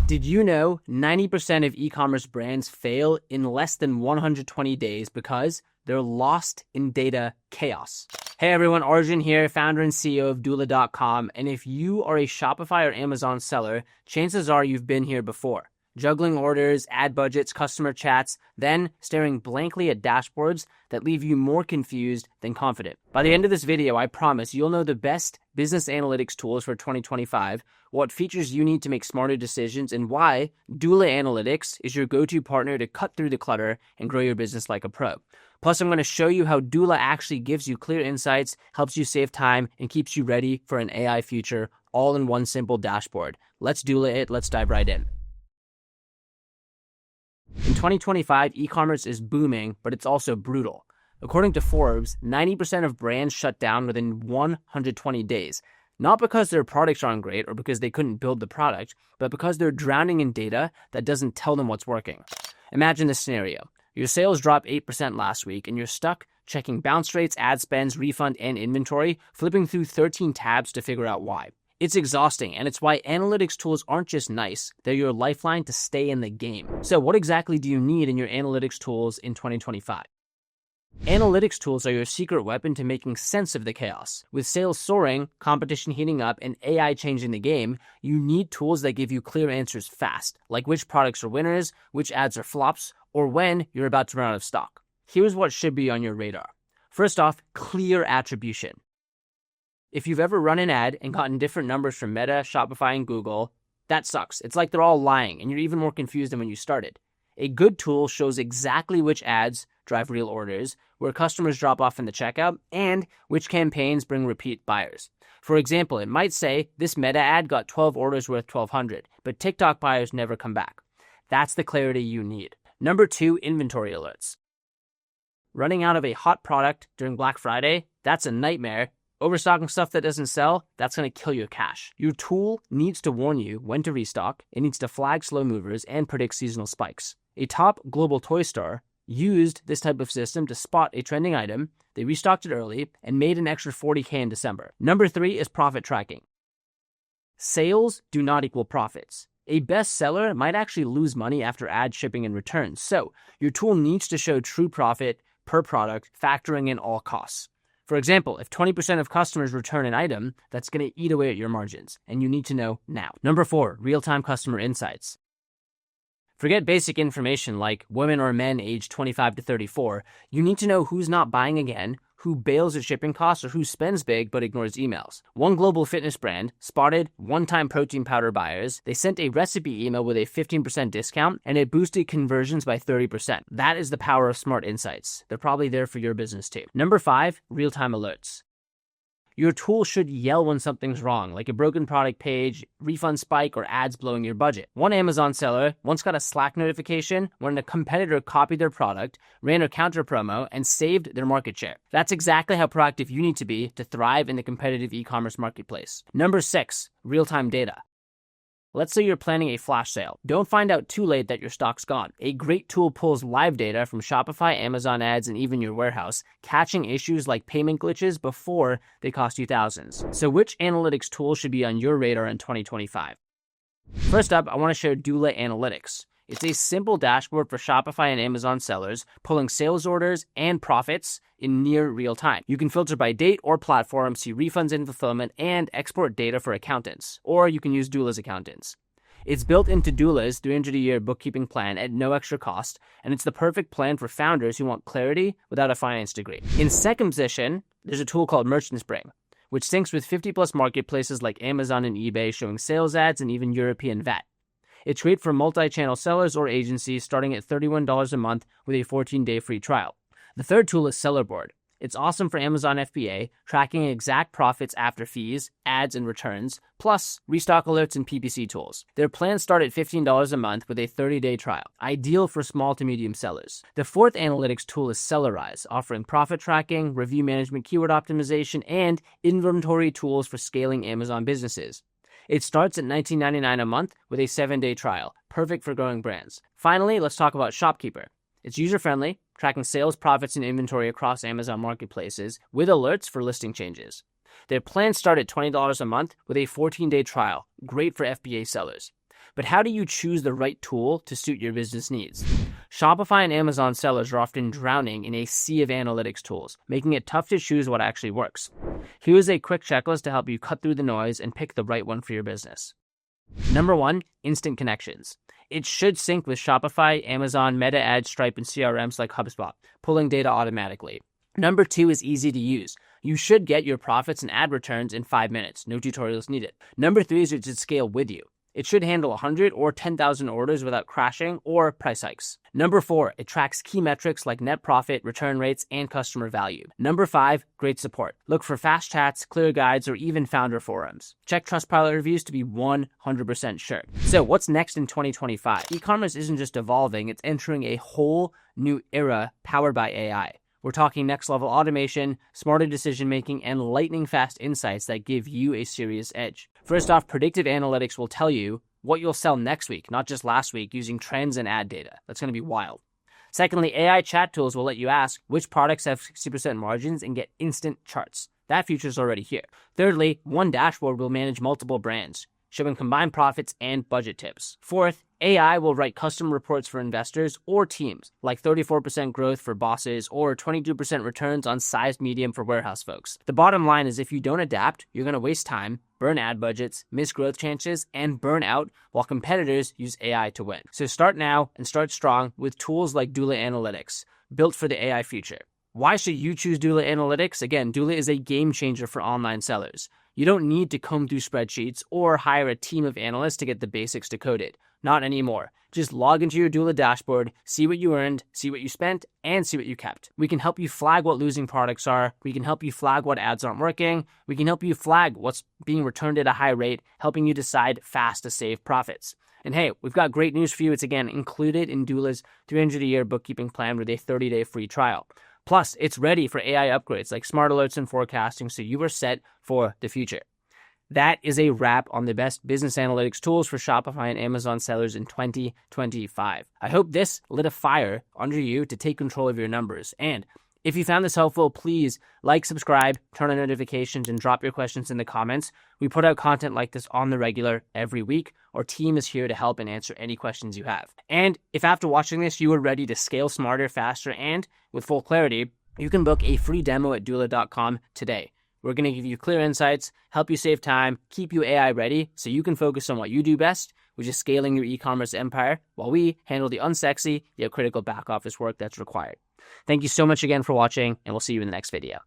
Did you know 90% of e-commerce brands fail in less than 120 days because they're lost in data chaos? Hey everyone, Arjun here, founder and CEO of doola.com. And if you are a Shopify or Amazon seller, chances are you've been here before. Juggling orders, ad budgets, customer chats, then staring blankly at dashboards that leave you more confused than confident. By the end of this video, I promise you'll know the best business analytics tools for 2025, what features you need to make smarter decisions, and why Doola Analytics is your go-to partner to cut through the clutter and grow your business like a pro. Plus, I'm going to show you how Doola actually gives you clear insights, helps you save time, and keeps you ready for an AI future all in one simple dashboard. Let's Doola it. Let's dive right in. In 2025, e-commerce is booming, but it's also brutal. According to Forbes, 90% of brands shut down within 120 days. Not because their products aren't great or because they couldn't build the product, but because they're drowning in data that doesn't tell them what's working. Imagine this scenario. Your sales dropped 8% last week and you're stuck checking bounce rates, ad spends, refund, and inventory, flipping through 13 tabs to figure out why. It's exhausting, and it's why analytics tools aren't just nice, they're your lifeline to stay in the game. So what exactly do you need in your analytics tools in 2025? Analytics tools are your secret weapon to making sense of the chaos. With sales soaring, competition heating up, and AI changing the game, you need tools that give you clear answers fast, like which products are winners, which ads are flops, or when you're about to run out of stock. Here's what should be on your radar. First off, clear attribution. If you've ever run an ad and gotten different numbers from Meta, Shopify, and Google, that sucks. It's like they're all lying, and you're even more confused than when you started. A good tool shows exactly which ads drive real orders, where customers drop off in the checkout, and which campaigns bring repeat buyers. For example, it might say, this Meta ad got 12 orders worth $1,200, but TikTok buyers never come back. That's the clarity you need. Number 2, inventory alerts. Running out of a hot product during Black Friday, that's a nightmare. Overstocking stuff that doesn't sell, that's going to kill your cash. Your tool needs to warn you when to restock, it needs to flag slow movers, and predict seasonal spikes. A top global toy store used this type of system to spot a trending item, they restocked it early, and made an extra $40K in December. Number 3 is profit tracking. Sales do not equal profits. A bestseller might actually lose money after ad shipping and returns, so your tool needs to show true profit per product, factoring in all costs. For example, if 20% of customers return an item, that's going to eat away at your margins, and you need to know now. Number 4, real-time customer insights. Forget basic information like women or men aged 25 to 34. You need to know who's not buying again, who bails at shipping costs, or who spends big but ignores emails. One global fitness brand spotted one-time protein powder buyers. They sent a recipe email with a 15% discount, and it boosted conversions by 30%. That is the power of smart insights. They're probably there for your business too. Number 5, real-time alerts. Your tool should yell when something's wrong, like a broken product page, refund spike, or ads blowing your budget. One Amazon seller once got a Slack notification when a competitor copied their product, ran a counter promo, and saved their market share. That's exactly how proactive you need to be to thrive in the competitive e-commerce marketplace. Number 6, real-time data. Let's say you're planning a flash sale. Don't find out too late that your stock's gone. A great tool pulls live data from Shopify, Amazon ads, and even your warehouse, catching issues like payment glitches before they cost you thousands. So which analytics tool should be on your radar in 2025? First up, I want to share Doola Analytics. It's a simple dashboard for Shopify and Amazon sellers, pulling sales orders and profits in near real time. You can filter by date or platform, see refunds and fulfillment, and export data for accountants. Or you can use Doola's accountants. It's built into Doola's 300-a-year bookkeeping plan at no extra cost, and it's the perfect plan for founders who want clarity without a finance degree. In second position, there's a tool called Merchant Spring, which syncs with 50-plus marketplaces like Amazon and eBay, showing sales ads and even European VAT. It's great for multi-channel sellers or agencies starting at $31 a month with a 14-day free trial. The third tool is Sellerboard. It's awesome for Amazon FBA, tracking exact profits after fees, ads, and returns, plus restock alerts and PPC tools. Their plans start at $15 a month with a 30-day trial, ideal for small to medium sellers. The fourth analytics tool is Sellerize, offering profit tracking, review management, keyword optimization, and inventory tools for scaling Amazon businesses. It starts at $19.99 a month with a 7-day trial, perfect for growing brands. Finally, let's talk about Shopkeeper. It's user-friendly, tracking sales, profits, and inventory across Amazon marketplaces with alerts for listing changes. Their plans start at $20 a month with a 14-day trial, great for FBA sellers. But how do you choose the right tool to suit your business needs? Shopify and Amazon sellers are often drowning in a sea of analytics tools, making it tough to choose what actually works. Here's a quick checklist to help you cut through the noise and pick the right one for your business. Number 1, instant connections. It should sync with Shopify, Amazon, Meta Ads, Stripe, and CRMs like HubSpot, pulling data automatically. Number 2 is easy to use. You should get your profits and ad returns in 5 minutes. No tutorials needed. Number 3 is it should scale with you. It should handle 100 or 10,000 orders without crashing or price hikes. Number 4, it tracks key metrics like net profit, return rates, and customer value. Number 5, great support. Look for fast chats, clear guides, or even founder forums. Check Trustpilot reviews to be 100% sure. So what's next in 2025? E-commerce isn't just evolving, it's entering a whole new era powered by AI. We're talking next level automation, smarter decision making, and lightning fast insights that give you a serious edge. First off, predictive analytics will tell you what you'll sell next week, not just last week, using trends and ad data. That's going to be wild. Secondly, AI chat tools will let you ask which products have 60% margins and get instant charts. That feature is already here. Thirdly, one dashboard will manage multiple brands, showing combined profits and budget tips. Fourth, AI will write custom reports for investors or teams, like 34% growth for bosses or 22% returns on size medium for warehouse folks. The bottom line is if you don't adapt, you're going to waste time, burn ad budgets, miss growth chances, and burn out while competitors use AI to win. So start now and start strong with tools like Doola Analytics, built for the AI future. Why should you choose Doola Analytics? Again, Doola is a game changer for online sellers. You don't need to comb through spreadsheets or hire a team of analysts to get the basics decoded. Not anymore. Just log into your Doola dashboard, see what you earned, see what you spent, and see what you kept. We can help you flag what losing products are. We can help you flag what ads aren't working. We can help you flag what's being returned at a high rate, helping you decide fast to save profits. And hey, we've got great news for you. It's again included in Doola's 300-a-year bookkeeping plan with a 30-day free trial. Plus, it's ready for AI upgrades like smart alerts and forecasting, so you are set for the future. That is a wrap on the best business analytics tools for Shopify and Amazon sellers in 2025. I hope this lit a fire under you to take control of your numbers. And if you found this helpful, please like, subscribe, turn on notifications, and drop your questions in the comments. We put out content like this on the regular every week. Our team is here to help and answer any questions you have. And if after watching this, you are ready to scale smarter, faster, and with full clarity, you can book a free demo at doola.com today. We're going to give you clear insights, help you save time, keep you AI ready so you can focus on what you do best, which is scaling your e-commerce empire, while we handle the unsexy yet critical back office work that's required. Thank you so much again for watching, and we'll see you in the next video.